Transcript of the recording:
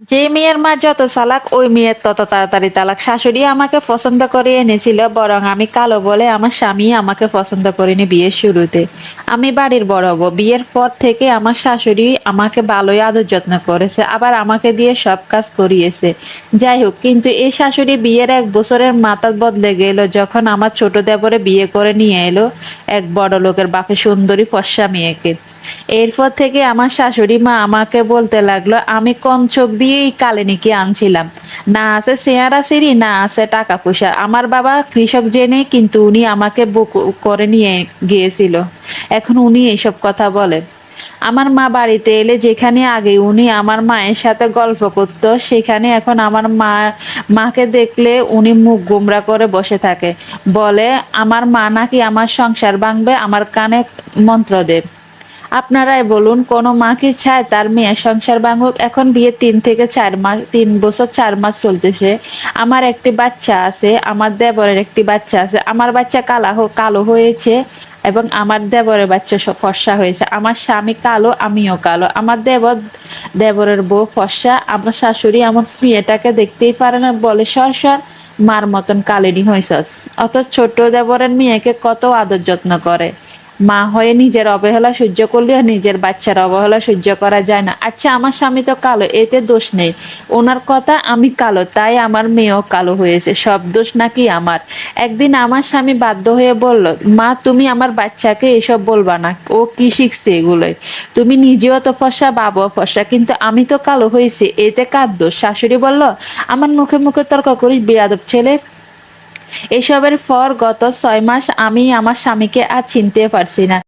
যে মেয়ের মা যত চালাক ওই মেয়ের তত তাড়াতাড়ি তালাক। শাশুড়ি আমাকে পছন্দ করে এনেছিল, বরং আমি কালো বলে আমার স্বামী আমাকে পছন্দ করেনি বিয়ের শুরুতে। আমি বাড়ির বড় বউ। বিয়ের পর থেকে আমার শাশুড়ি আমাকে ভালোই আদর যত্ন করেছে, আবার আমাকে দিয়ে সব কাজ করিয়েছে। যাই হোক, কিন্তু এই শাশুড়ি বিয়ের 1 বছরের মাথা বদলে গেল যখন আমার ছোট দেবরে বিয়ে করে নিয়ে এলো এক বড় লোকের বাপে সুন্দরী ফর্সা মেয়েকে। এরপর থেকে আমার শাশুড়ি মা আমাকে বলতে লাগলো আমি কোন চোখ দিয়েই কালিনীকে আনছিলাম। না আছে চেহারা সিঁড়ি, না আছে টাকা পয়সা। আমার বাবা কৃষক জেনে কিন্তু উনি আমাকে বুক করে নিয়ে গিয়েছিল। এখন উনি এইসব কথা বলে। আমার মা বাড়িতে এলে যেখানে আগে উনি আমার মায়ের সাথে গল্প করত, সেখানে এখন আমার মাকে দেখলে উনি মুখ গোমড়া করে বসে থাকে। বলে আমার মা নাকি আমার সংসার ভাঙবে, আমার কানে মন্ত্র দেব। আপনারাই বলুন, কোনো মা কি চায় তার মেয়ের সংসার ভাঙুক? এখন বিয়ে 3 থেকে 4 মাস, 3 বছর 4 মাস চলতেছে। আমার একটি বাচ্চা আছে, আমার দেবরের একটি বাচ্চা আছে। আমার বাচ্চা কালো হয়েছে এবং আমার দেবরের বাচ্চা ফর্সা হয়েছে। আমার স্বামী কালো, আমিও কালো। আমার দেবরের বউ ফর্সা। আমার শাশুড়ি আমার মেয়েটাকে দেখতেই পারে না, বলে সর সর, মার মতন কালিনী হইছস। অত ছোট দেবরের মেয়েকে কত আদর যত্ন করে। মা হয়ে নিজের অবহেলা সহ্য করলেও নিজের বাচ্চার অবহেলা সহ্য করা যায় না। আচ্ছা, আমার স্বামী তো কালো, এতে দোষ নেই। ওনার কথা আমি কালো, তাই আমার মেয়েও কালো হয়েছে, সব দোষ নাকি আমার? একদিন আমার স্বামী বাধ্য হয়ে বলল, মা তুমি আমার বাচ্চাকে এসব বলবা না, ও কি শিখছে এগুলোই? তুমি নিজেও তো ফর্সা, বাবাও ফর্সা, কিন্তু আমি তো কালো হয়েছি, এতে কার দোষ? শাশুড়ি বলল, আমার মুখে মুখে তর্ক করিস বেয়াদব ছেলে। এসবের পর গত 6 মাস আমি আমার স্বামীকে আর চিনতে পারছি না।